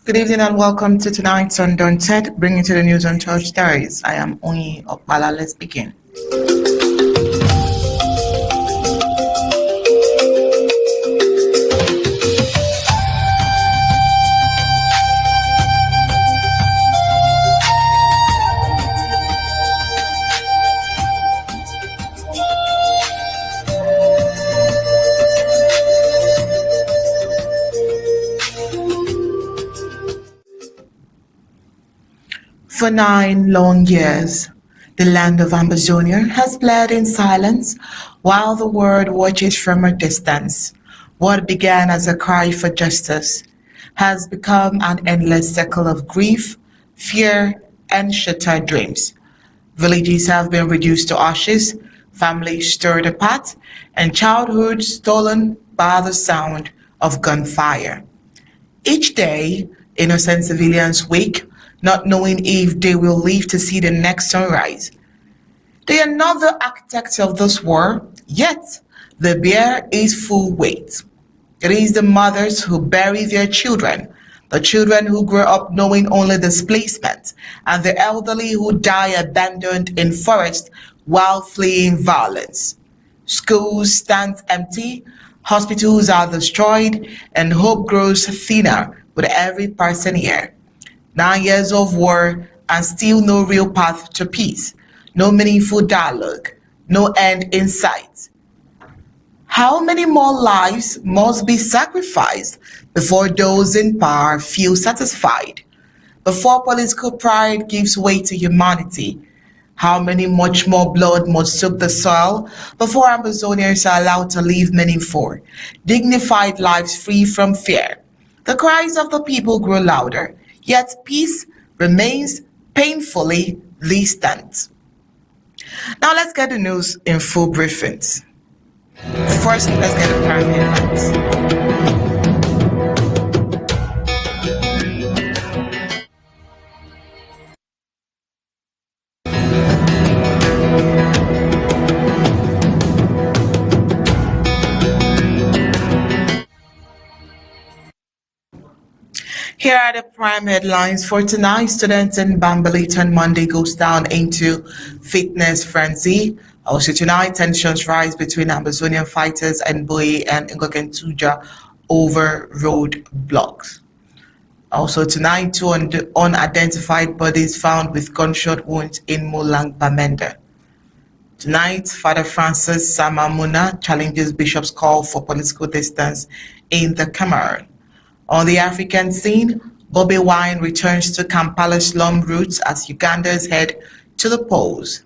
Good evening and welcome to tonight's Undaunted, bringing to the news on church stories. I am Onyi Okpala. Let's begin. For 9 long years, the land of Ambazonia has bled in silence while the world watches from a distance. What began as a cry for justice has become an endless cycle of grief, fear, and shattered dreams. Villages have been reduced to ashes, families stirred apart, and childhood stolen by the sound of gunfire. Each day, innocent civilians wake, not knowing if they will live to see the next sunrise. They are not the architects of this war, yet the bear is full weight. It is the mothers who bury their children, the children who grow up knowing only displacement, and the elderly who die abandoned in forests while fleeing violence. Schools stand empty, hospitals are destroyed, and hope grows thinner with every passing year. 9 years of war and still no real path to peace, no meaningful dialogue, no end in sight. How many more lives must be sacrificed before those in power feel satisfied? Before political pride gives way to humanity? How many much more blood must soak the soil before Ambazonians are allowed to live meaningful, dignified lives free from fear? The cries of the people grow louder, yet peace remains painfully distant. Now let's get the news in full briefings. First, let's get the prime headlines. Here are the prime headlines for tonight. Students in Bambili turn Monday goes down into fitness frenzy. Also tonight, tensions rise between Ambazonian fighters and Mbeseha and Ngoketundjia over roadblocks. Also tonight, 2 unidentified bodies found with gunshot wounds in Mulang, Bamenda. Tonight, Father Francis Samamuna challenges Bishop's call for political distance in the Cameroon. On the African scene, Bobi Wine returns to Kampala slum routes as Ugandans head to the polls.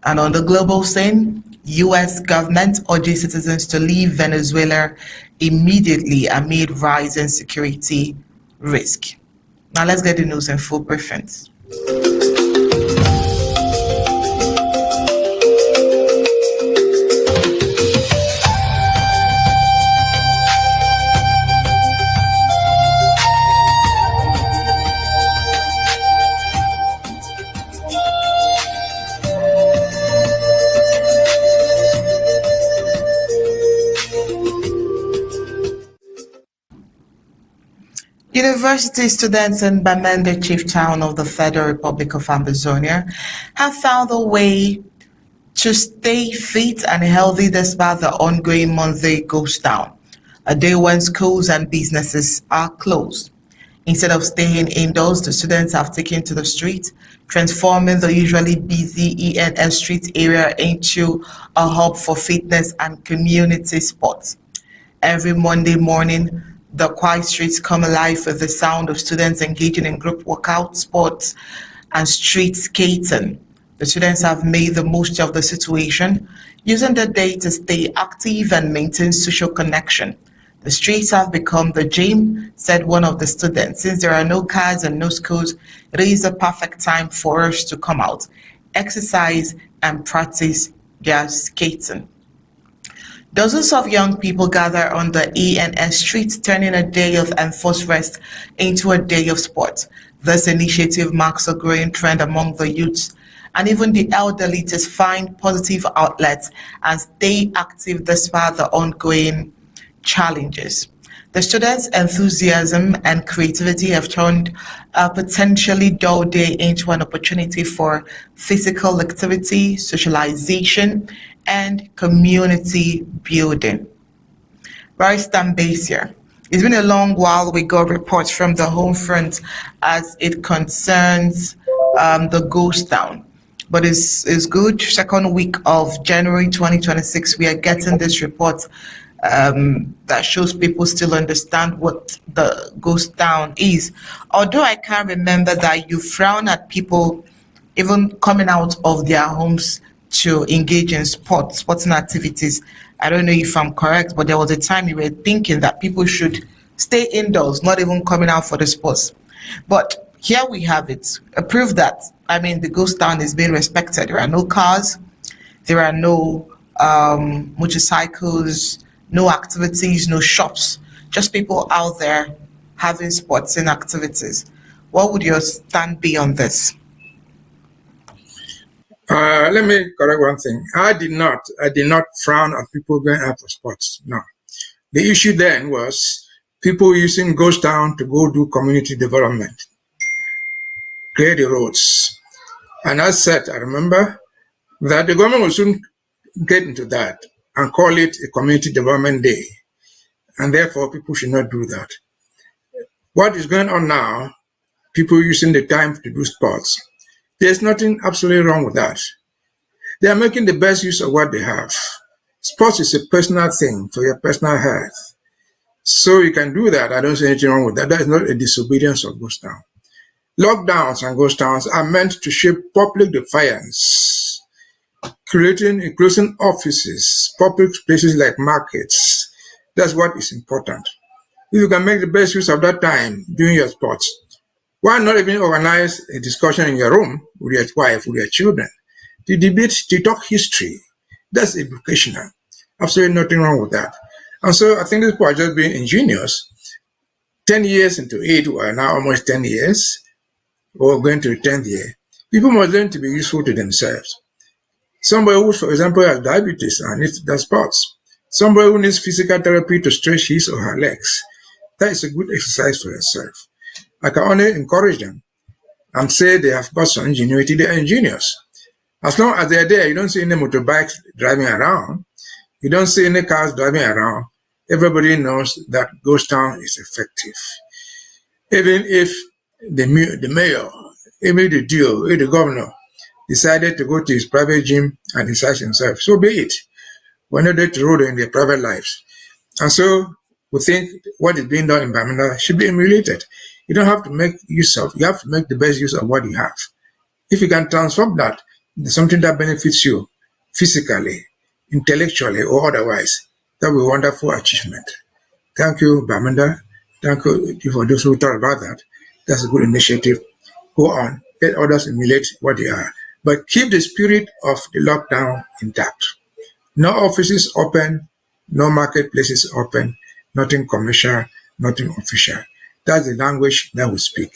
And on the global scene, U.S. government urges citizens to leave Venezuela immediately amid rising security risk. Now let's get the news in full briefings. University students in Bamenda, chief town of the Federal Republic of Ambazonia, have found a way to stay fit and healthy despite the ongoing Monday ghost town, a day when schools and businesses are closed. Instead of staying indoors, the students have taken to the streets, transforming the usually busy ENS street area into a hub for fitness and community sports. Every Monday morning, the quiet streets come alive with the sound of students engaging in group workout, sports, and street skating. The students have made the most of the situation, using the day to stay active and maintain social connection. The streets have become the gym, said one of the students. Since there are no cars and no schools, it is a perfect time for us to come out, exercise, and practice their skating. Dozens of young people gather on the ENS streets, turning a day of enforced rest into a day of sport. This initiative marks a growing trend among the youths and even the elderly to find positive outlets and stay active despite the ongoing challenges. The students' enthusiasm and creativity have turned a potentially dull day into an opportunity for physical activity, socialization, and community building. Barrister Mbeseha, it's been a long while we got reports from the home front as it concerns the ghost town. But it's good. Second week of January 2026, we are getting this report that shows people still understand what the ghost town is. Although I can't remember that you frown at people even coming out of their homes to engage in sporting activities. I don't know if I'm correct, but there was a time you were thinking that people should stay indoors, not even coming out for the sports. But here we have it, a proof that, I mean, the ghost town is being respected. There are no cars, there are no motorcycles, no activities, no shops, just people out there having sports and activities. What would your stand be on this? Let me correct one thing. I did not frown at people going out for sports. No. The issue then was people using ghost town to go do community development, clear the roads. And I said, I remember that the government will soon get into that and call it a community development day. And therefore, people should not do that. What is going on now, people using the time to do sports, there's nothing absolutely wrong with that. They are making the best use of what they have. Sports is a personal thing for your personal health. So you can do that. I don't see anything wrong with that. That is not a disobedience of ghost town. Lockdowns and ghost towns are meant to shape public defiance, closing offices, public places like markets. That's what is important. If you can make the best use of that time doing your sports, why not even organize a discussion in your room with your wife, with your children? To debate, to talk history. That's educational. Absolutely nothing wrong with that. And so I think these people are just being ingenious. 10 years into it, or now almost 10 years, or going to the 10th year, people must learn to be useful to themselves. Somebody who, for example, has diabetes and needs the sports. Somebody who needs physical therapy to stretch his or her legs. That is a good exercise for yourself. I can only encourage them and say they have got some ingenuity, they are ingenious. As long as they're there, you don't see any motorbikes driving around, you don't see any cars driving around, everybody knows that ghost town is effective. Even if the mayor, even the DO, the governor, decided to go to his private gym and exercise himself, so be it. We're not there to rule in their private lives. And so we think what is being done in Bamenda should be emulated. You don't have to make use of, you have to make the best use of what you have. If you can transform that into something that benefits you physically, intellectually, or otherwise, that will be a wonderful achievement. Thank you, Bamenda. Thank you for those who thought about that. That's a good initiative. Go on, let others emulate what they are. But keep the spirit of the lockdown intact. No offices open, no marketplaces open, nothing commercial, nothing official. That's the language that we speak.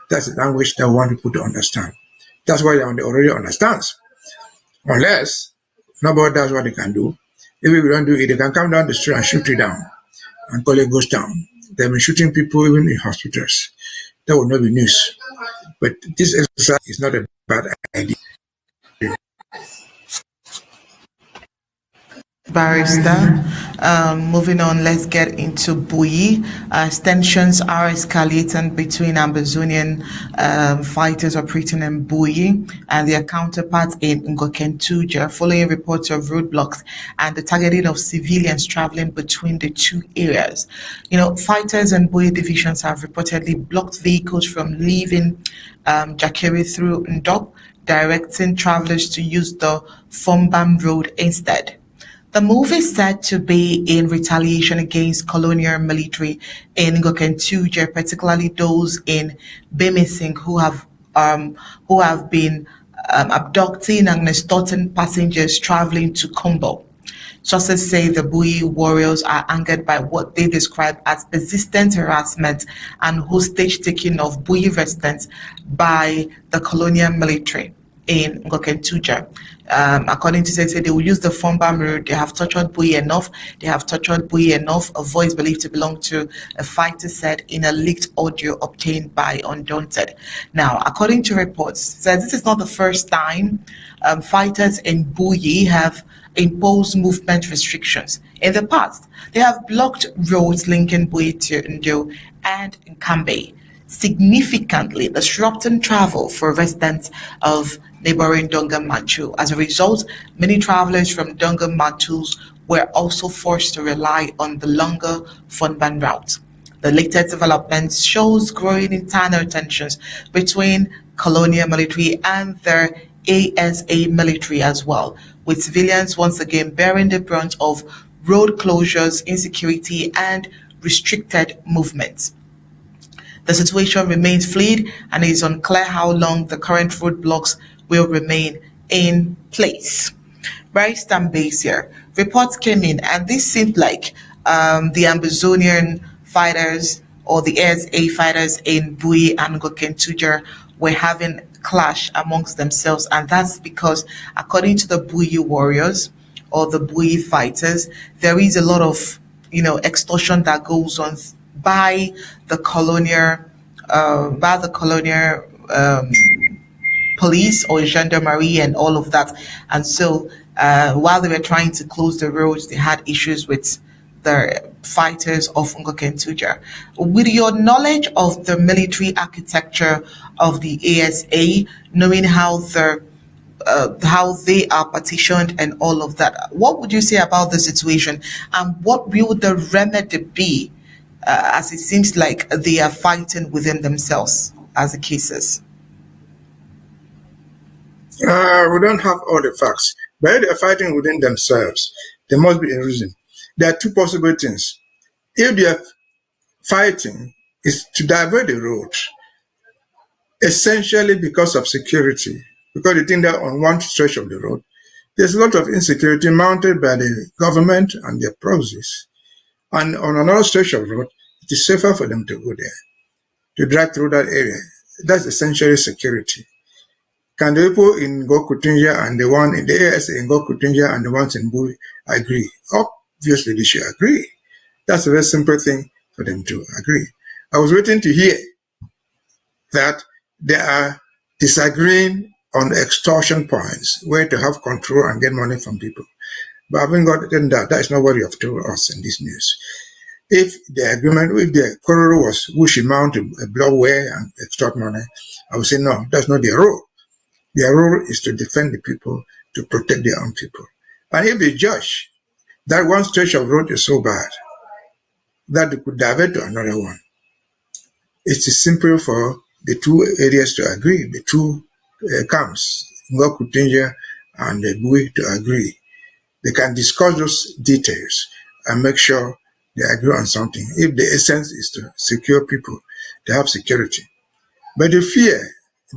That's the language that we want people to understand. That's why they already understands. Unless nobody does what they can do. If we don't do it, they can come down the street and shoot you down and call it ghost town. They've been shooting people even in hospitals. That will not be news. But this exercise is not a bad idea. Barrister. Moving on, let's get into Bui. Tensions are escalating between Ambazonian fighters operating in Bui and their counterparts in Ngoketundjia following reports of roadblocks and the targeting of civilians traveling between the two areas. You know, fighters and Bui divisions have reportedly blocked vehicles from leaving Jakere through Ndop, directing travelers to use the Fombam Road instead. The move is said to be in retaliation against colonial military in Ngoketundjia, particularly those in Bamenda who have been abducting and extorting passengers traveling to Kombo. Sources say the Bui warriors are angered by what they describe as persistent harassment and hostage taking of Bui residents by the colonial military. in Ngoketundjia. According to say they will use the Fombam road. They have tortured Bui enough. A voice believed to belong to a fighter said in a leaked audio obtained by Undaunted. Now, according to reports, says this is not the first time fighters in Bui have imposed movement restrictions. In the past, they have blocked roads linking Bui to Ndo and Nkambe, significantly disrupting travel for residents of neighboring Donga Machu. As a result, many travelers from Donga Machus were also forced to rely on the longer Fonban route. The latest developments shows growing internal tensions between colonial military and the ASA military as well, with civilians once again bearing the brunt of road closures, insecurity, and restricted movements. The situation remains fluid and it is unclear how long the current roadblocks will remain in place. Barrister Mbeseha, reports came in and this seemed like the Ambazonian fighters or the ASA fighters in Bui and Ngoketundjia were having clash amongst themselves, and that's because according to the Bui warriors or the Bui fighters, there is a lot of extortion that goes on by the colonial police or gendarmerie and all of that. And so while they were trying to close the roads, they had issues with the fighters of Ngoketundjia. With your knowledge of the military architecture of the ASA, knowing how they are partitioned and all of that, what would you say about the situation, and what will the remedy be, as it seems like they are fighting within themselves as the cases? We don't have all the facts, but they're fighting within themselves. There must be a reason. There are two possible things. If they are fighting, is to divert the road, essentially because of security, because they think that on one stretch of the road, there's a lot of insecurity mounted by the government and their proxies. And on another stretch of the road, it is safer for them to go there, to drive through that area. That's essentially security. Can the people in Ngoketundjia and the one in the ASA in Ngoketundjia and the ones in Bui agree? Obviously, they should agree. That's a very simple thing for them to agree. I was waiting to hear that they are disagreeing on extortion points, where to have control and get money from people. But I haven't gotten that. That is not what you have told us in this news. If the quarrel was who should mount a blockware and extort money, I would say no, that's not their role. Their role is to defend the people, to protect their own people. And if they judge that one stretch of road is so bad that they could divert to another one, it is simple for the two areas to agree, the two camps, Ngoketundjia and Bui, to agree. They can discuss those details and make sure they agree on something. If the essence is to secure people, to have security. But the fear,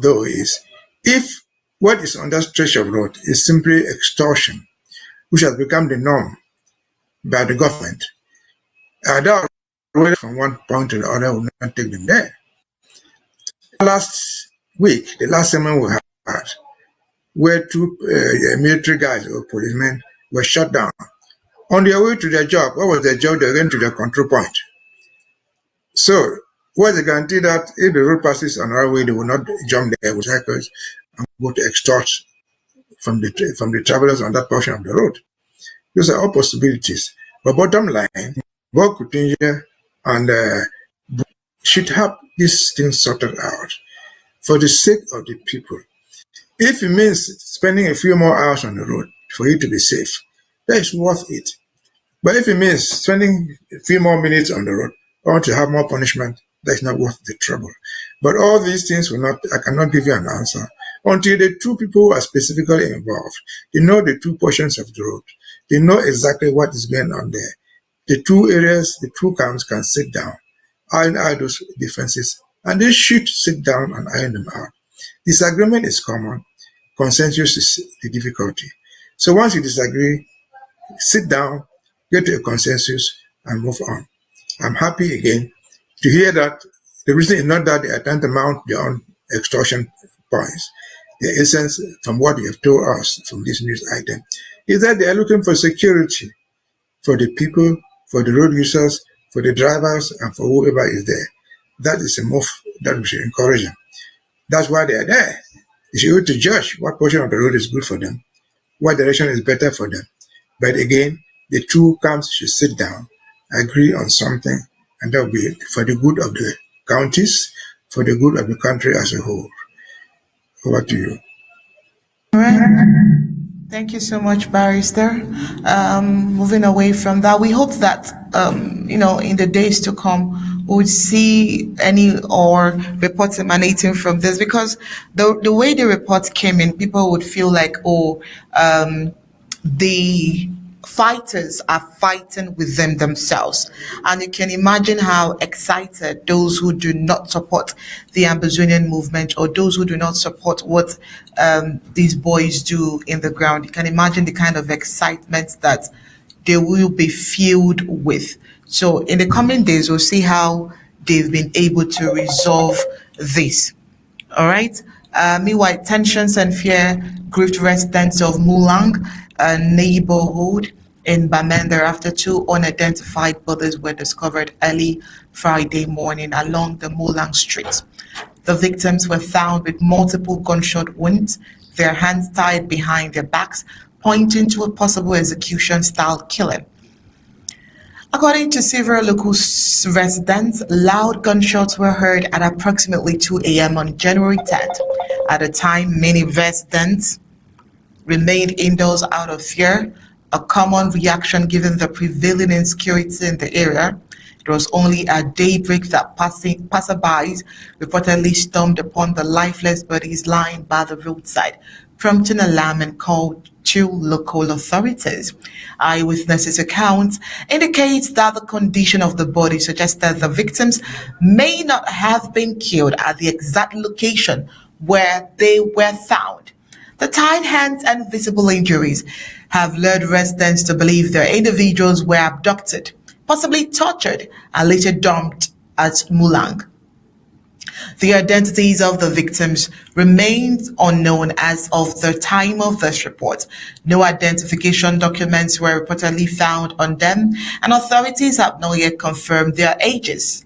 though, is if what is on that stretch of road is simply extortion, which has become the norm by the government, that from one point to the other will not take them there. Last week, the last sermon we had, where two military guys or policemen were shot down. On their way to their job, what was their job? They went to their control point. So, what's the guarantee that if the road passes on our way, they will not jump there with cycles and go to extort from the travelers on that portion of the road? Those are all possibilities. But bottom line, Ngoketundjia and should have this thing sorted out for the sake of the people. If it means spending a few more hours on the road for you to be safe, that is worth it. But if it means spending a few more minutes on the road or to have more punishment, that is not worth the trouble. But all these things I cannot give you an answer until the two people who are specifically involved, they know the two portions of the road. They know exactly what is going on there. The two areas, the two camps can sit down, iron out those differences, and they should sit down and iron them out. Disagreement is common. Consensus is the difficulty. So once you disagree, sit down, get to a consensus, and move on. I'm happy again to hear that the reason is not that they are trying to mount their own extortion points. The essence from what you have told us from this news item is that they are looking for security for the people, for the road users, for the drivers, and for whoever is there. That is a move that we should encourage them. That's why they are there. They should be able to judge what portion of the road is good for them, what direction is better for them. But again, the two camps should sit down, agree on something, and that will be for the good of the counties, for the good of the country as a whole. Over to you. All right. Thank you so much, Barrister. Moving away from that, we hope that in the days to come, we would see any or reports emanating from this, because the way the reports came in, people would feel like, the fighters are fighting within themselves. And you can imagine how excited those who do not support the Ambazonian movement, or those who do not support what these boys do in the ground. You can imagine the kind of excitement that they will be filled with. So in the coming days, we'll see how they've been able to resolve this. All right. Meanwhile, tensions and fear gripped residents of Mulang, a neighborhood in Bamenda, after two unidentified bodies were discovered early Friday morning along the Mulang street. The victims were found with multiple gunshot wounds, their hands tied behind their backs, pointing to a possible execution-style killing. According to several local residents, loud gunshots were heard at approximately 2 a.m. on January 10th. At the time, many residents remained indoors out of fear, a common reaction given the prevailing insecurity in the area. It was only at daybreak that passerbys reportedly stormed upon the lifeless bodies lying by the roadside, prompting alarm and call to local authorities. Eyewitnesses' accounts indicates that the condition of the body suggests that the victims may not have been killed at the exact location where they were found. The tied hands and visible injuries have led residents to believe the individuals were abducted, possibly tortured, and later dumped at Mulang. The identities of the victims remain unknown as of the time of this report. No identification documents were reportedly found on them, and authorities have not yet confirmed their ages,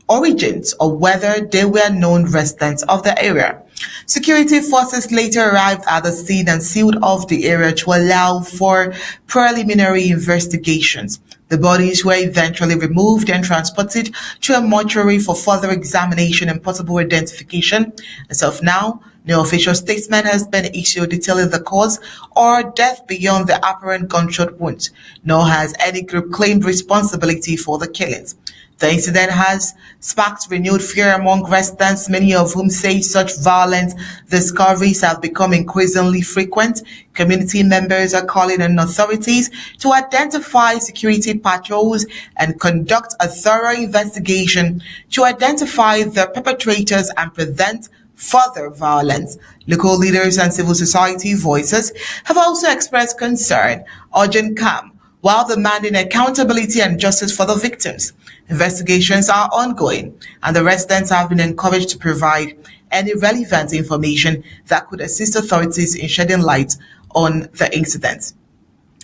origins, or whether they were known residents of the area. Security forces later arrived at the scene and sealed off the area to allow for preliminary investigations. The bodies were eventually removed and transported to a mortuary for further examination and possible identification. As of now, no official statement has been issued detailing the cause or death beyond the apparent gunshot wounds, nor has any group claimed responsibility for the killings. The incident has sparked renewed fear among residents, many of whom say such violent discoveries have become increasingly frequent. Community members are calling on authorities to identify security patrols and conduct a thorough investigation to identify the perpetrators and prevent further violence. Local leaders and civil society voices have also expressed concern, urging calm, while demanding accountability and justice for the victims. Investigations are ongoing, and the residents have been encouraged to provide any relevant information that could assist authorities in shedding light on the incident.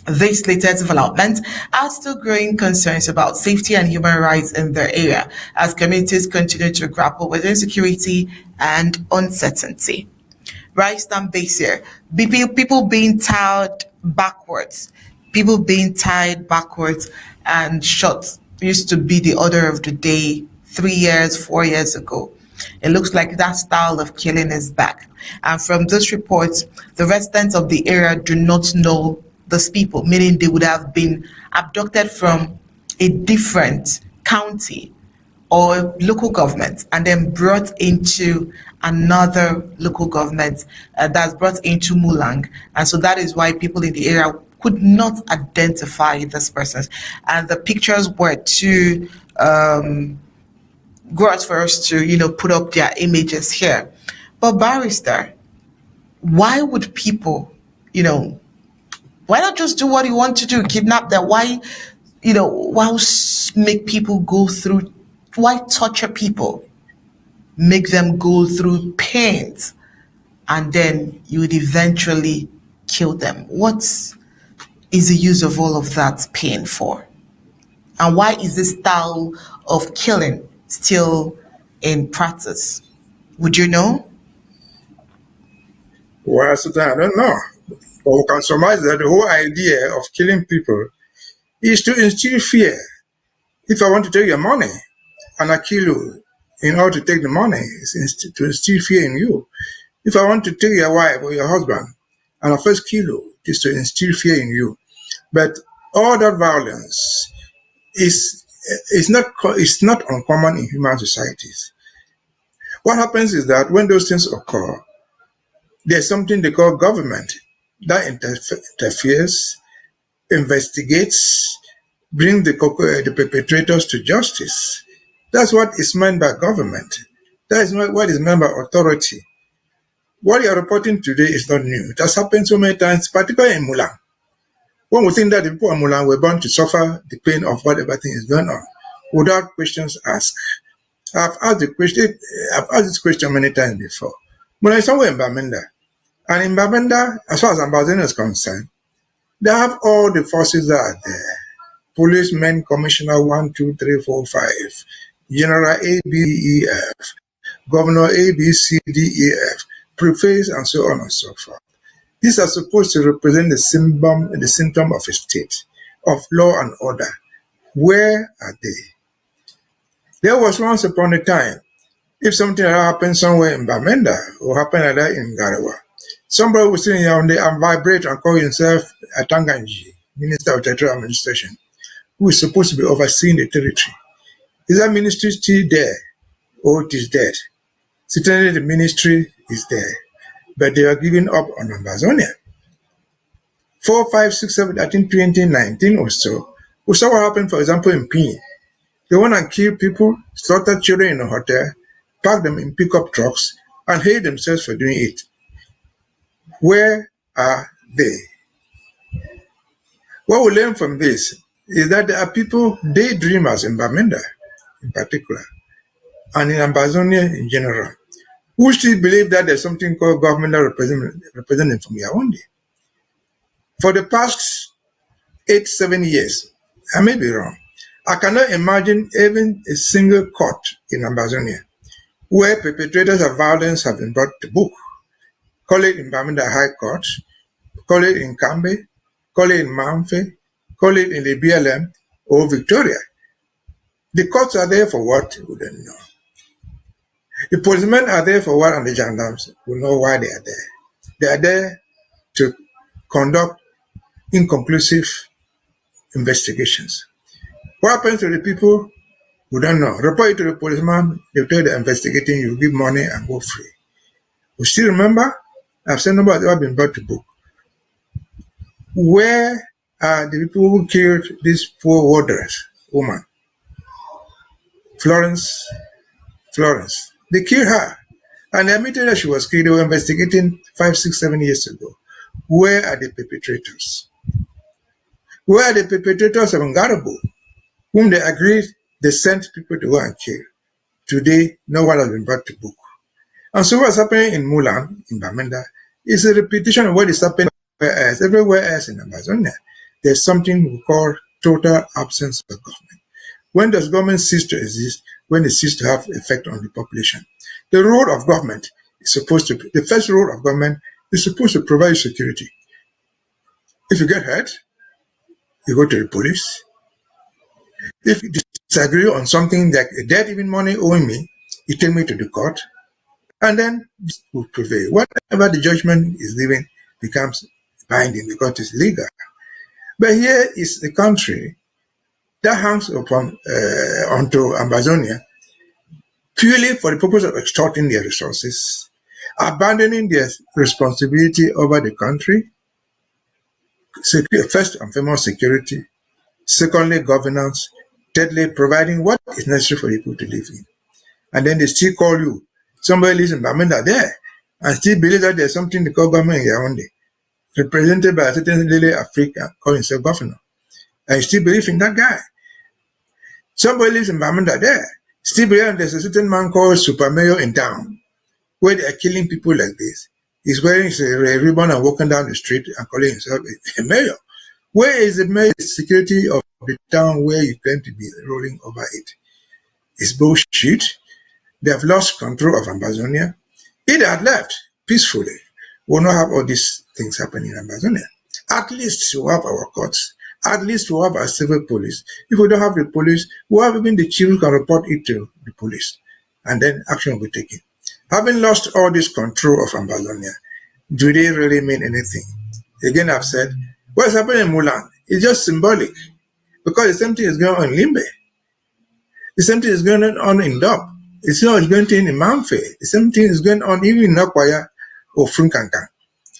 This latest development adds to growing concerns about safety and human rights in the area as communities continue to grapple with insecurity and uncertainty. Right, Mbeseha, people being tied backwards, and shot used to be the order of the day 3 years, 4 years ago. It looks like that style of killing is back. And from this report, the residents of the area do not know these people, meaning they would have been abducted from a different county or local government and then brought into another local government that's brought into Mulang. And so that is why people in the area could not identify these persons. And the pictures were too gross for us to, put up their images here. But Barrister, why would people, why not just do what you want to do, kidnap them? Why make people go through, why torture people? Make them go through pains and then you would eventually kill them. What is the use of all of that pain for? And why is this style of killing still in practice? Would you know? Well, so I don't know. But we can surmise that the whole idea of killing people is to instill fear. If I want to take your money and I kill you in order to take the money, it's to instill fear in you. If I want to take your wife or your husband and I first kill you, it is to instill fear in you. But all that violence is not uncommon in human societies. What happens is that when those things occur, there's something they call government that interferes, investigates, bring the perpetrators to justice. That's what is meant by government. That is what is meant by authority. What you are reporting today is not new. It has happened so many times, particularly in Mulang. One would think that the people in Mulang were born to suffer the pain of whatever thing is going on without questions asked. I've asked this question many times before. Mulang is somewhere in Bamenda. And in Bamenda, as far as Ambazonia is concerned, they have all the forces that are there. Policemen, Commissioner 1, 2, 3, 4, 5, General A, B, E, F, Governor A, B, C, D, E, F, prefects, and so on and so forth. These are supposed to represent the symptom of a state, of law and order. Where are they? There was once upon a time, if something happened somewhere in Bamenda or happened like that in Garawa, somebody would sit down there and vibrate and call himself a Tanganji, Minister of Territorial Administration, who is supposed to be overseeing the territory. Is that ministry still there or it is dead? Certainly the ministry is there, but they are giving up on Ambazonia. 4, 5, 6, 7, I think 2019 or so, we saw what happened, for example, in Pin. They went and killed people, slaughtered children in a hotel, parked them in pickup trucks, and hate themselves for doing it. Where are they? What we learn from this is that there are people, daydreamers in Bamenda in particular, and in Ambazonia in general, who still believe that there's something called governmental representative from Yaoundé. For the past 8, 7 years, I may be wrong, I cannot imagine even a single court in Ambazonia where perpetrators of violence have been brought to book. Call it in Bamenda High Court, call it in Kambe, call it in Mamfe, call it in the BLM or Victoria. The courts are there for what? We don't know. The policemen are there for what, and the gendarmes will know why they are there. They are there to conduct inconclusive investigations. What happens to the people? We don't know. Report it to the policeman, they tell you they're investigating, you give money and go free. We still remember, I've said nobody has ever been brought to book. Where are the people who killed this poor wardress woman? Florence. They killed her. And they admitted that she was killed. They were investigating 5, 6, 7 years ago. Where are the perpetrators? Where are the perpetrators of Ngarabo, whom they agreed they sent people to go and kill? Today, no one has been brought to book. And so what's happening in Mulang, in Bamenda, is a repetition of what is happening everywhere else in Ambazonia. There's something we call total absence of government. When does government cease to exist? When it ceases to have effect on the population. The role of government is supposed to be, the first role of government is supposed to provide security. If you get hurt, you go to the police. If you disagree on something like a debt, even money owing me, you take me to the court, and then this will prevail. Whatever the judgment is given becomes binding because it's legal. But here is a country that hangs upon onto Ambazonia purely for the purpose of extorting their resources, abandoning their responsibility over the country, first and foremost security, secondly governance, thirdly providing what is necessary for people to live in. And then they still call you. Somebody lives in Bamenda there and still believe that there's something they call government in Yaoundé, represented by a certain Lily Africa calling himself governor. And you still believe in that guy. Somebody lives in Bamenda there, still believe there's a certain man called Super Mayor in town, where they are killing people like this. He's wearing a ribbon and walking down the street and calling himself a mayor. Where is the mayor security of the town where you claim to be ruling over it? It's bullshit. They have lost control of Ambazonia. If they had left peacefully, we'll not have all these things happening in Ambazonia. At least we'll have our courts. At least we'll have our civil police. If we don't have the police, we'll have even the chief who can report it to the police. And then action will be taken. Having lost all this control of Ambazonia, do they really mean anything? Again, I've said, what's happening in Mulang is just symbolic, because the same thing is going on in Limbe. The same thing is going on in Dop. It's not going on in Mamfe. The same thing is going on even in Nakwaya or Funkanka.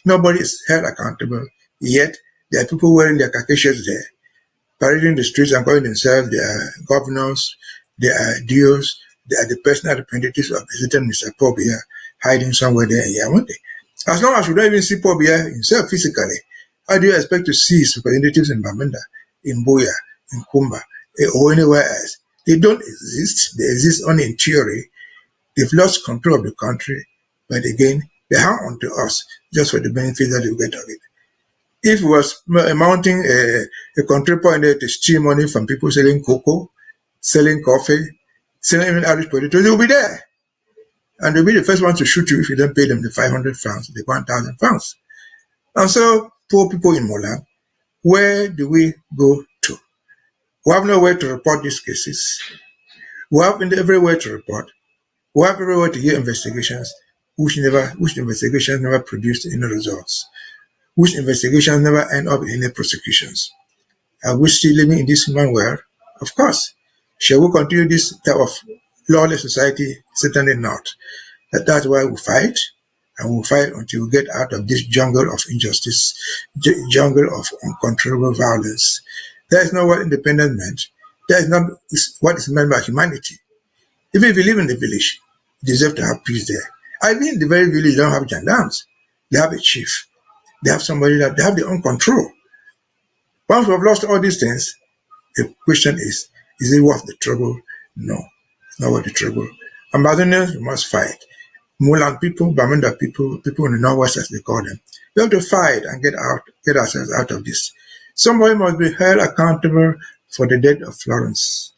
Nobody is held accountable, yet there are people wearing their khaki shirts there, parading the streets and calling themselves their governors, they are DOs, they are the personal representatives of President Mr. Pobia, hiding somewhere there in Yamonte. As long as you don't even see Pobia himself physically, how do you expect to see his representatives in Bamenda, in Boya, in Kumba, or anywhere else? They don't exist. They exist only in theory. They've lost control of the country, but again, they hang on to us just for the benefit that you get of it. If it was mounting a country point there to steal money from people selling cocoa, selling coffee, selling even Irish potatoes, they'll be there. And they'll be the first ones to shoot you if you don't pay them the 500 francs, the 1,000 francs. And so, poor people in Mulang, where do we go to? We have nowhere to report these cases. We have everywhere to report. We have everywhere to hear investigations, which investigations never produced any results, which investigations never end up in any prosecutions. Are we still living in this human world? Of course. Shall we continue this type of lawless society? Certainly not. That's why we fight, and we'll fight until we get out of this jungle of injustice, jungle of uncontrollable violence. That is not what independence meant. That is not what is meant by humanity. Even if you live in the village, you deserve to have peace there. I mean, in the very village, they don't have gendarmes. They have a chief. They have somebody that they have their own control. Once we've lost all these things, the question is it worth the trouble? No, it's not worth the trouble. Ambazonians, we must fight. Mulang people, Bamenda people, people in the Northwest as they call them, we have to fight and get ourselves out of this. Somebody must be held accountable for the death of Florence.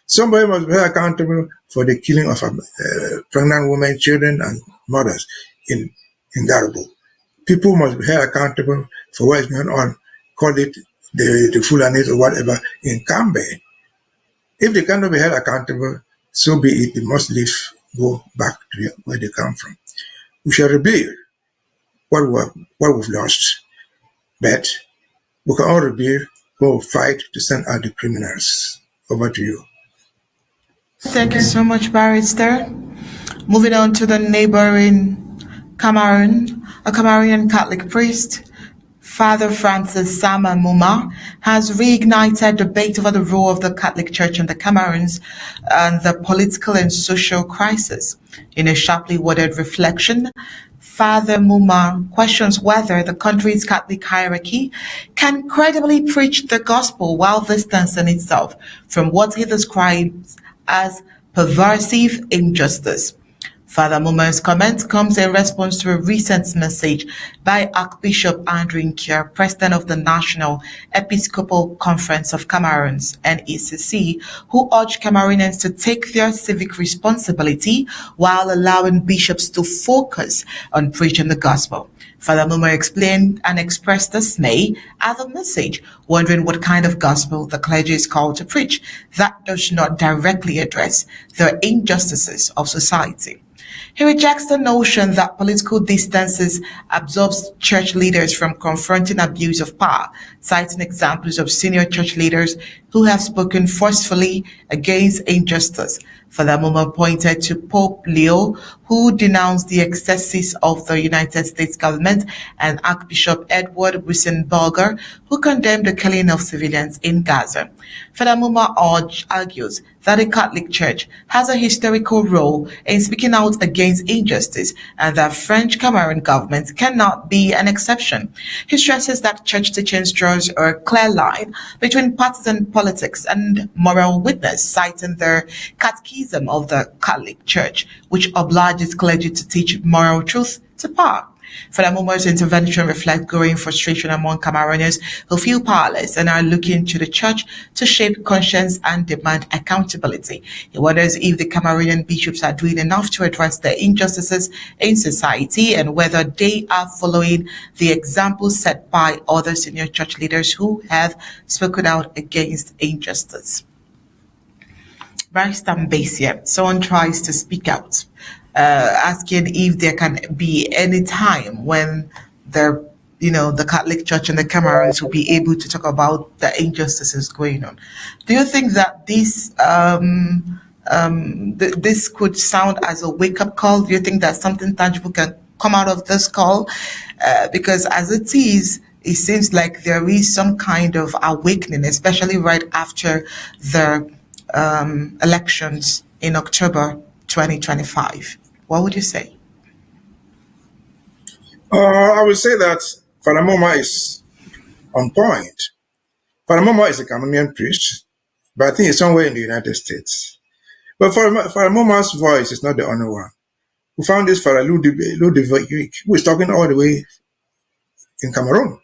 Somebody must be held accountable for the killing of pregnant women, children, and mothers in Garbo. People must be held accountable for what is going on, call it the Fulanis or whatever, in Kambe. If they cannot be held accountable, so be it, they must go back to where they come from. We shall rebuild what we've lost, but we can all rebuild when we fight to send out the criminals. Over to you. Thank you so much, Barrister. Moving on to the neighboring Cameroon, a Cameroonian Catholic priest, Father Francis Sama Muma, has reignited debate over the role of the Catholic Church in the Cameroons and the political and social crisis. In a sharply worded reflection, Father Muma questions whether the country's Catholic hierarchy can credibly preach the gospel while distancing itself from what he describes as pervasive injustice. Father Muma's comment comes in response to a recent message by Archbishop Andrew Nkia, President of the National Episcopal Conference of Cameroons, NECC, who urged Cameroonians to take their civic responsibility while allowing bishops to focus on preaching the gospel. Father Muma explained and expressed dismay at the message, wondering what kind of gospel the clergy is called to preach that does not directly address the injustices of society. He rejects the notion that political distances absolves church leaders from confronting abuse of power, citing examples of senior church leaders who have spoken forcefully against injustice. Father Muma pointed to Pope Leo, who denounced the excesses of the United States government, and Archbishop Edward Wissenberger, who condemned the killing of civilians in Gaza. Father Muma argues that the Catholic Church has a historical role in speaking out against injustice and that French Cameroon government cannot be an exception. He stresses that church teachings draws a clear line between partisan politics and moral witness, citing the Catechism of the Catholic Church, which obliges clergy to teach moral truth to power. Father Momo's intervention reflects growing frustration among Cameroonians who feel powerless and are looking to the church to shape conscience and demand accountability. He wonders if the Cameroonian bishops are doing enough to address the injustices in society and whether they are following the example set by other senior church leaders who have spoken out against injustice. Barrister Mbeseha, someone tries to speak out, asking if there can be any time when the Catholic Church and the Cameroons will be able to talk about the injustices going on. Do you think that this could sound as a wake-up call? Do you think that something tangible can come out of this call? Because as it is, it seems like there is some kind of awakening, especially right after the elections in October 2025. What would you say? I would say that Father Moma is on point. Father Moma is a Cameroonian priest, but I think he's somewhere in the United States. But Father Moma's voice is not the only one. We found this Father Ludwig, who is talking all the way in Cameroon.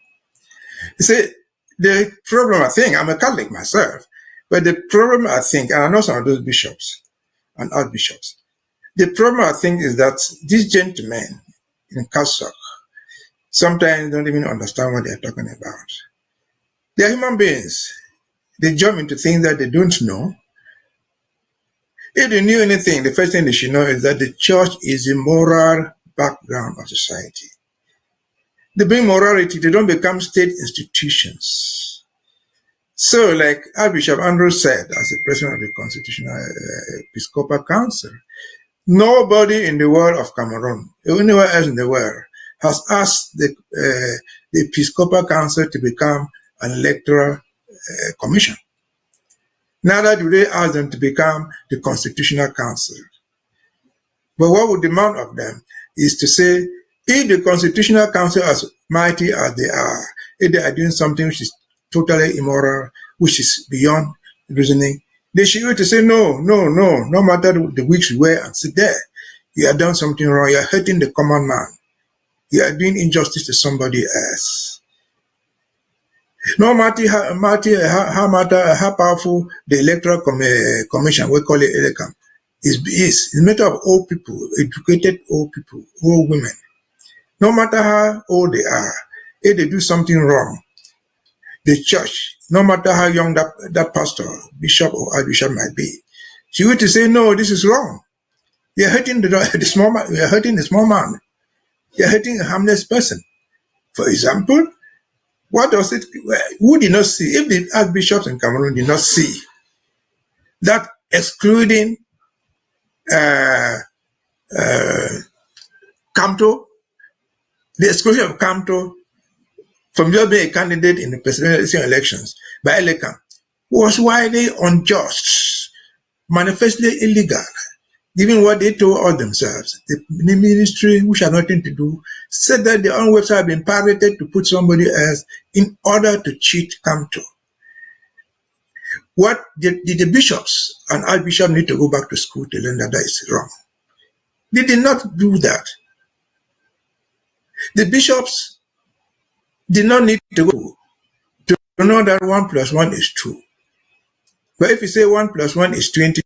He said, the problem, I think, I'm a Catholic myself, but the problem, I think, and I know some of those bishops and archbishops, the problem, I think, is that these gentlemen in cassock sometimes don't even understand what they're talking about. They're human beings. They jump into things that they don't know. If they knew anything, the first thing they should know is that the church is the moral background of society. They bring morality, they don't become state institutions. So, like Archbishop Andrew said, as the president of the Constitutional Episcopal Council, nobody in the world of Cameroon, anywhere else in the world, has asked the Episcopal Council to become an electoral commission. Neither do they ask them to become the Constitutional Council. But what we demand of them is to say, if the Constitutional Council, as mighty as they are, if they are doing something which is totally immoral, which is beyond reasoning, they should be able to say, no matter the weeks you wear and sit there, you have done something wrong, you are hurting the common man, you are doing injustice to somebody else. No matter how powerful the electoral commission, we call it ELECAM, is a matter of old people, educated old people, old women. No matter how old they are, if they do something wrong, the church, no matter how young that pastor, bishop or archbishop might be, she will to say, no, this is wrong. You're hurting the small man. You're hurting the small man. You're hurting a harmless person. For example, what does it? Who did not see? If the archbishops in Cameroon did not see that excluding Camto, the exclusion of Camto from just being a candidate in the presidential elections by ELECAM was widely unjust, manifestly illegal, given what they told all themselves. The ministry, which had nothing to do, said that their own website had been pirated to put somebody else in order to cheat Camto. What did the bishops and archbishops need to go back to school to learn that is wrong? They did not do that. The bishops did not need to go to know that 1 + 1 is 2. But if you say 1 + 1 is 20,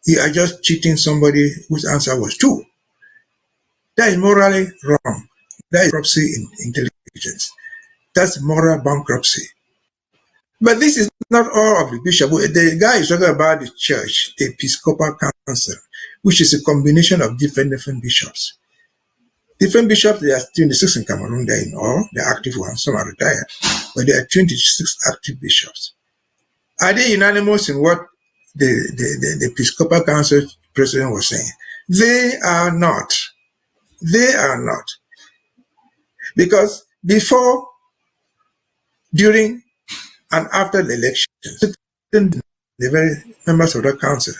you are just cheating somebody whose answer was 2. That is morally wrong. That is bankruptcy in intelligence. That's moral bankruptcy. But this is not all of the bishop. The guy is talking about the church, the Episcopal Council, which is a combination of different bishops. Different bishops, there are 26 in Cameroon, they're in all, the active ones, some are retired, but there are 26 active bishops. Are they unanimous in what the Episcopal Council president was saying? They are not. They are not. Because before, during, and after the election, the very members of that council,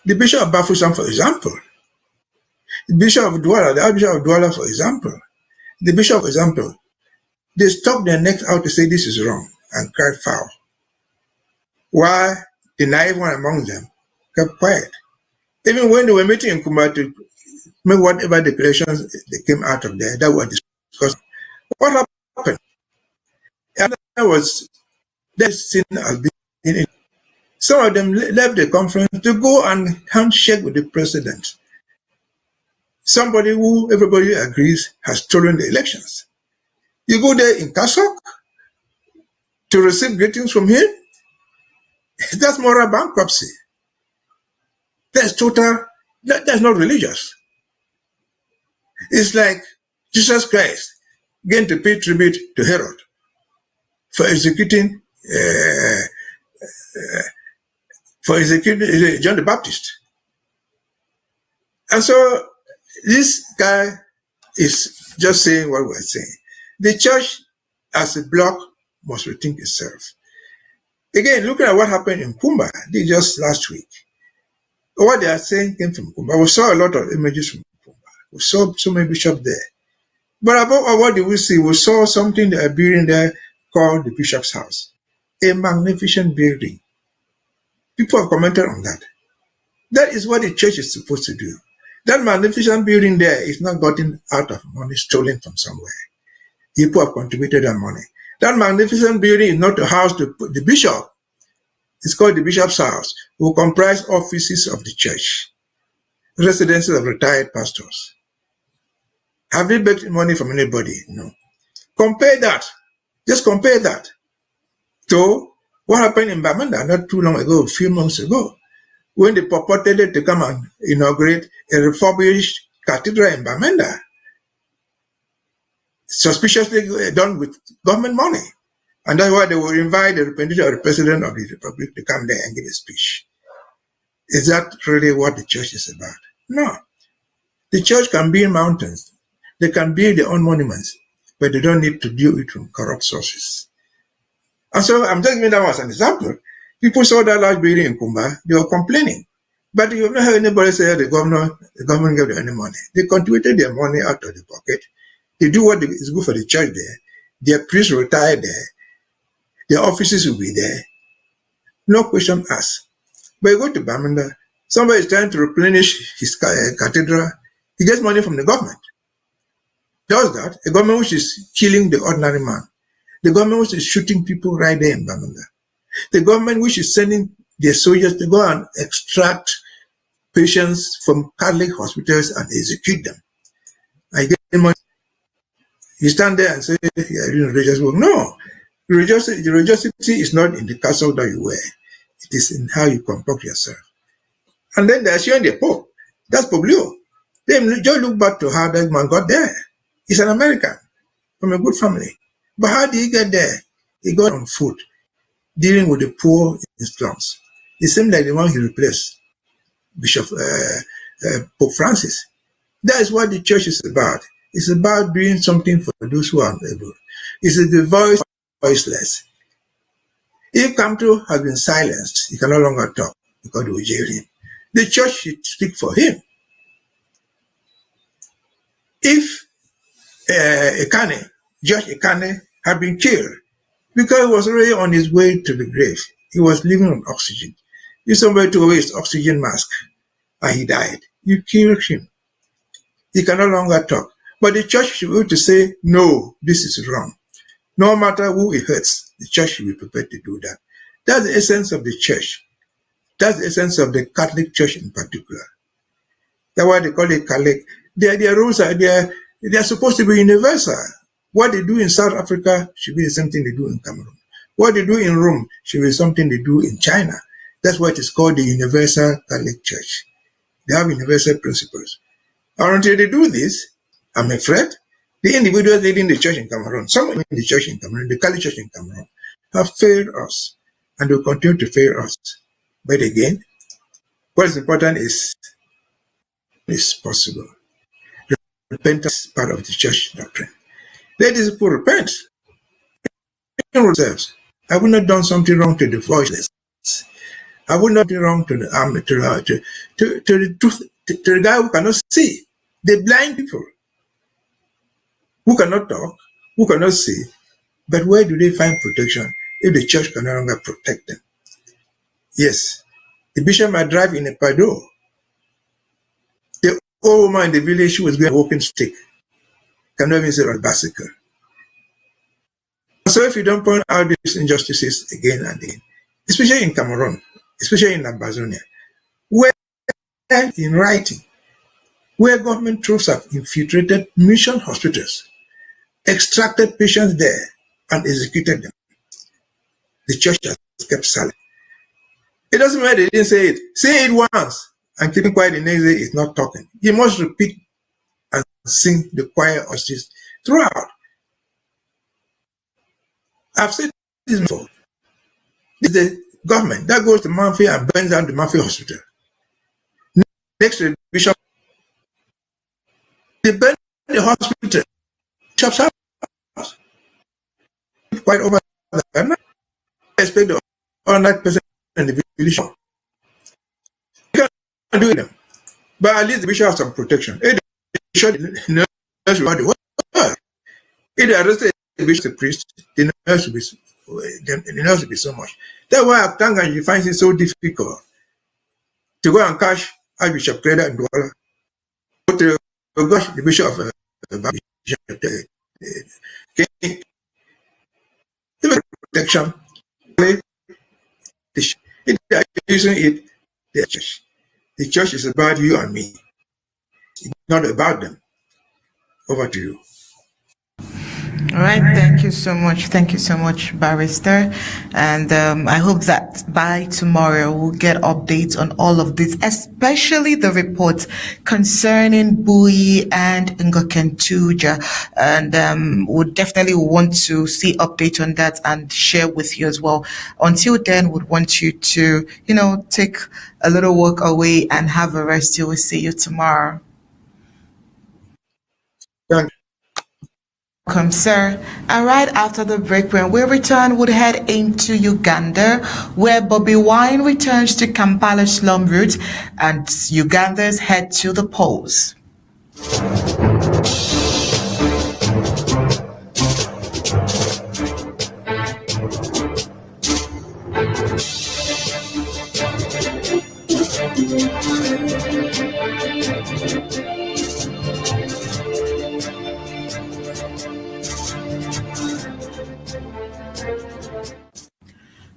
the Bishop of Bafoussam, for example, the Bishop of Douala, the Archbishop of Douala, for example, the Bishop, for example, they stuck their necks out to say this is wrong and cried foul. Why the naive one among them kept quiet. Even when they were meeting in Kumba to make whatever declarations that came out of there that were discussed. What happened? And I was seen as being. Some of them left the conference to go and handshake with the president. Somebody who everybody agrees has stolen the elections. You go there in cassock to receive greetings from him? That's moral bankruptcy. That's total, that's not religious. It's like Jesus Christ going to pay tribute to Herod for executing John the Baptist. And so this guy is just saying what we're saying. The church as a block must rethink itself. Again, looking at what happened in Kumba, just last week, what they are saying came from Kumba. We saw a lot of images from Kumba. We saw so many bishops there. But above all, what did we see? We saw something that are building there called the Bishop's House. A magnificent building. People have commented on that. That is what the church is supposed to do. That magnificent building there is not gotten out of money stolen from somewhere. People have contributed their money. That magnificent building is not to house the bishop. It's called the Bishop's House. It will comprise offices of the church, residences of retired pastors. Have they begged money from anybody? No. Compare that. Just compare that to what happened in Bamenda not too long ago, a few months ago, when they purported to come and inaugurate a refurbished cathedral in Bamenda, suspiciously done with government money. And that's why they will invite the representative of the president of the republic to come there and give a speech. Is that really what the church is about? No. The church can build mountains. They can build their own monuments, but they don't need to do it from corrupt sources. And so I'm just giving that as an example. People saw that large building in Kumba, they were complaining. But you have not heard anybody say the government gave them any money. They contributed their money out of the pocket. They do what is good for the church there. Their priests retire there. Their offices will be there. No question asked. But you go to Bamenda, somebody is trying to replenish his cathedral. He gets money from the government. Does that? A government which is killing the ordinary man. The government which is shooting people right there in Bamenda. The government which is sending their soldiers to go and extract patients from Catholic hospitals and execute them. I get money. You stand there and say, you're doing religious work. No. The religiosity is not in the castle that you wear. It is in how you conduct yourself. And then they are showing the Pope. That's Poblio. Then just look back to how that man got there. He's an American from a good family. But how did he get there? He got on foot, dealing with the poor in slums. It seemed like the one he replaced, Pope Francis. That is what the church is about. It's about doing something for those who are unable. It's the voiceless. If Kamto has been silenced, he can no longer talk because they will jail him. The church should speak for him. If Judge Ekane, had been killed because he was already on his way to the grave, he was living on oxygen. If somebody took away his oxygen mask and he died, you killed him. He can no longer talk. But the church should be able to say, no, this is wrong. No matter who it hurts, the church should be prepared to do that. That's the essence of the church. That's the essence of the Catholic Church in particular. That's why they call it Catholic. Their rules are they are supposed to be universal. What they do in South Africa should be the same thing they do in Cameroon. What they do in Rome should be something they do in China. That's what is called the Universal Catholic Church. They have universal principles. And until they do this, I'm afraid the individuals leading the church in Cameroon, some in the church in Cameroon, the Catholic Church in Cameroon, have failed us and will continue to fail us. But again, what is important is possible. Repentance is part of the church doctrine. Let these people repent. Themselves. I would not done something wrong to the voiceless. I would not do wrong to the to the guy who cannot see. The blind people who cannot talk, who cannot see. But where do they find protection if the church can no longer protect them? Yes, the bishop might drive in a Pado. The Old woman in the village who was going walking stick cannot even say on a bicycle. So if you don't point out these injustices again and again, especially in Cameroon, especially in Ambazonia, where in writing, where government troops have infiltrated mission hospitals, extracted patients there, and executed them, the church has kept silent. It doesn't matter they didn't say it. Say it once and keeping quiet the next day is not talking. You must repeat and sing the choir of this throughout. I've said this before. This is the government that goes to Manfi and burns down the Manfi hospital. Next to the bishop, they burn the hospital. Bishop's house. Quite over that. I expect the other person in the village. You can't do them. But at least the bishop has some protection. If the bishop knows about the world. If they arrested the bishop, the priest, they know to be so much. That's why I've done and you find it so difficult to go and catch Archbishop Creda and Douala. Go to the bishop of Bambili. Protection. If they are using it, the church. The church is about you and me. It's not about them. Over to you. All right, thank you so much. Thank you so much, Barrister. And I hope that by tomorrow we'll get updates on all of this, especially the reports concerning Bui and Ngoketundjia. And would definitely want to see updates on that and share with you as well. Until then, would want you to, take a little walk away and have a rest. We'll see you tomorrow. Thank Welcome, sir. And right after the break, when we return, we'll head into Uganda, where Bobi Wine returns to Kampala slum route and Ugandans head to the polls.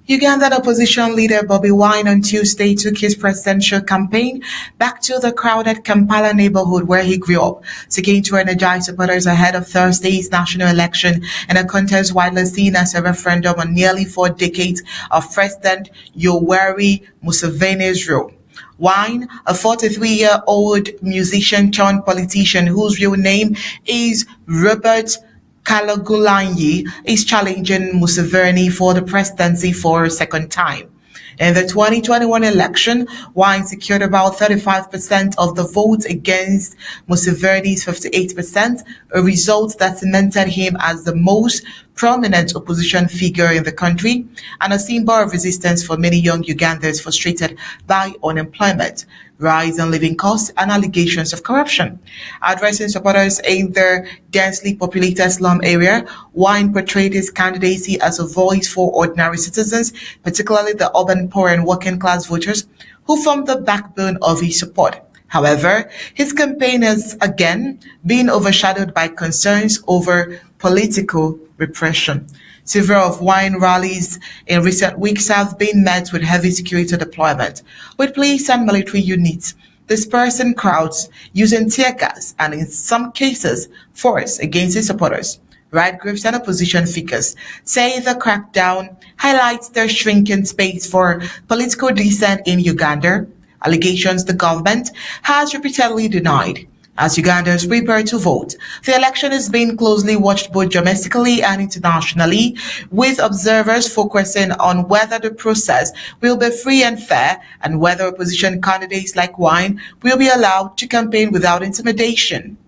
Ugandan opposition leader Bobi Wine on Tuesday took his presidential campaign back to the crowded Kampala neighborhood where he grew up, seeking to energize supporters ahead of Thursday's national election in a contest widely seen as a referendum on nearly 4 decades of President Yoweri Museveni's rule. Wine, a 43-year-old musician turned politician whose real name is Robert Kyagulanyi, is challenging Museveni for the presidency for a second time. In the 2021 election, Wine secured about 35% of the votes against Museveni's 58%, a result that cemented him as the most prominent opposition figure in the country and a symbol of resistance for many young Ugandans frustrated by unemployment, rise in living costs, and allegations of corruption. Addressing supporters in the densely populated slum area, Wine portrayed his candidacy as a voice for ordinary citizens, particularly the urban poor and working class voters who form the backbone of his support. However, his campaign has again been overshadowed by concerns over political repression. Several of Wine rallies in recent weeks have been met with heavy security deployment, with police and military units dispersing crowds using tear gas and, in some cases, force against his supporters. Right groups and opposition figures say the crackdown highlights the shrinking space for political dissent in Uganda, allegations the government has repeatedly denied. As Ugandans prepare to vote, the election is being closely watched both domestically and internationally, with observers focusing on whether the process will be free and fair and whether opposition candidates like Wine will be allowed to campaign without intimidation.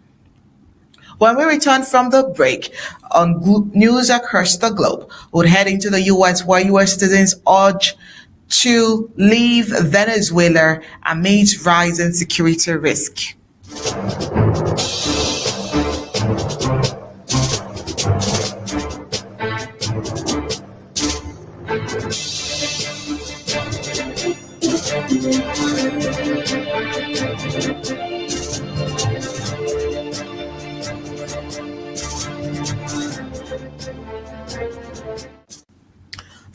When we return from the break on news across the globe, we'll head into the U.S. where U.S. citizens urge to leave Venezuela amid rising security risk.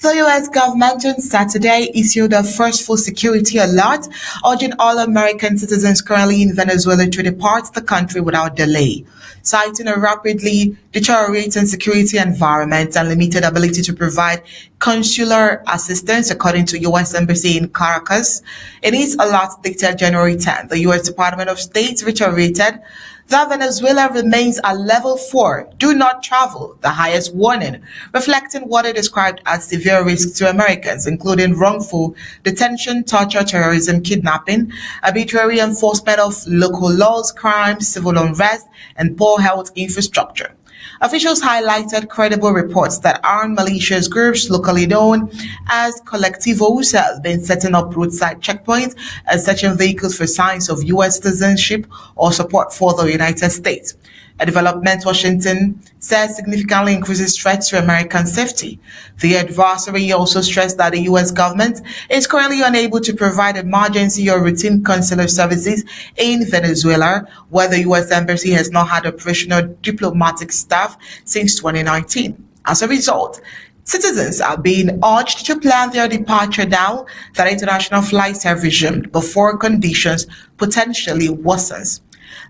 The U.S. government on Saturday issued a first full security alert, urging all American citizens currently in Venezuela to depart the country without delay, citing a rapidly deteriorating security environment and limited ability to provide consular assistance, according to U.S. Embassy in Caracas. In its alert dated January 10th, the U.S. Department of State reiterated that Venezuela remains at level 4, do not travel, the highest warning, reflecting what it described as severe risks to Americans, including wrongful detention, torture, terrorism, kidnapping, arbitrary enforcement of local laws, crimes, civil unrest, and poor health infrastructure. Officials highlighted credible reports that armed malicious groups, locally known as collectivos, have been setting up roadside checkpoints and searching vehicles for signs of U.S. citizenship or support for the United States. A development Washington says significantly increases threats to American safety. The advisory also stressed that the U.S. government is currently unable to provide emergency or routine consular services in Venezuela, where the U.S. Embassy has not had operational diplomatic staff since 2019. As a result, citizens are being urged to plan their departure now that international flights have resumed before conditions potentially worsens.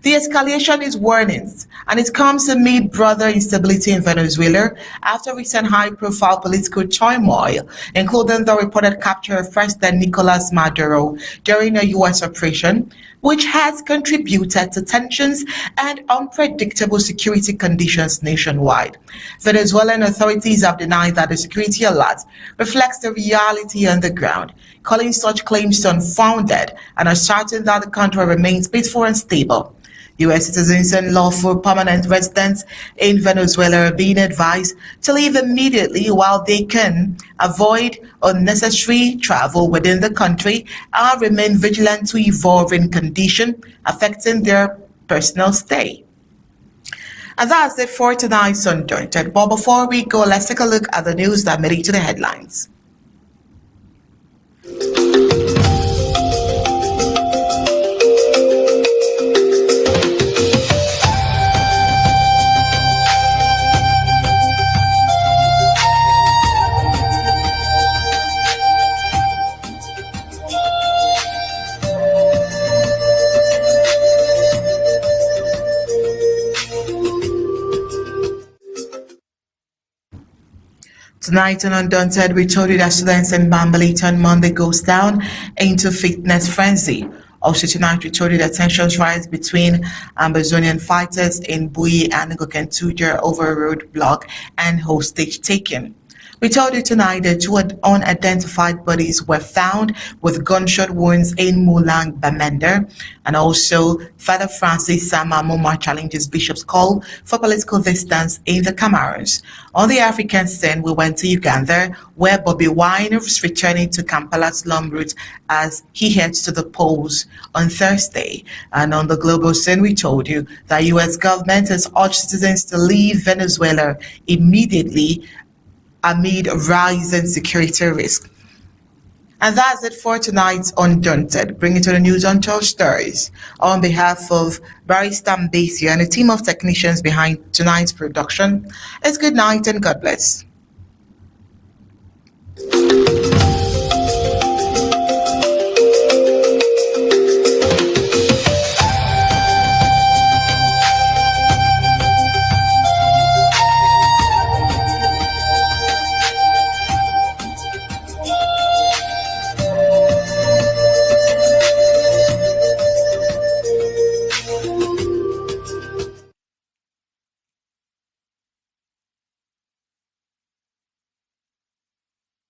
The escalation is warnings, and it comes amid broader instability in Venezuela after recent high-profile political turmoil, including the reported capture of President Nicolas Maduro during a U.S. operation, which has contributed to tensions and unpredictable security conditions nationwide. Venezuelan authorities have denied that the security alert reflects the reality on the ground, calling such claims unfounded and asserting that the country remains peaceful and stable. U.S. citizens and lawful permanent residents in Venezuela are being advised to leave immediately while they can avoid unnecessary travel within the country and remain vigilant to evolving conditions affecting their personal stay. And that's it for tonight's Undaunted. But before we go, let's take a look at the news that made it to the headlines. Tonight on Undaunted, we told you that students in Bambili turn Monday goes down into fitness frenzy. Also tonight, we told you that tensions rise between Ambazonian fighters in Bui and Ngoketundjia over roadblock and hostage taking. We told you tonight that 2 unidentified bodies were found with gunshot wounds in Mulang, Bamenda, and also Father Francis Samamuma challenges Bishop's call for political distance in the Cameroons. On the African scene, we went to Uganda, where Bobby Wine is returning to Kampala slum route as he heads to the polls on Thursday. And on the global scene, we told you that U.S. government has urged citizens to leave Venezuela immediately amid rising security risk. And that's it for tonight's Undaunted. Bringing to the news on 12 stories. On behalf of Barrister Mbeseha and a team of technicians behind tonight's production, it's good night and God bless.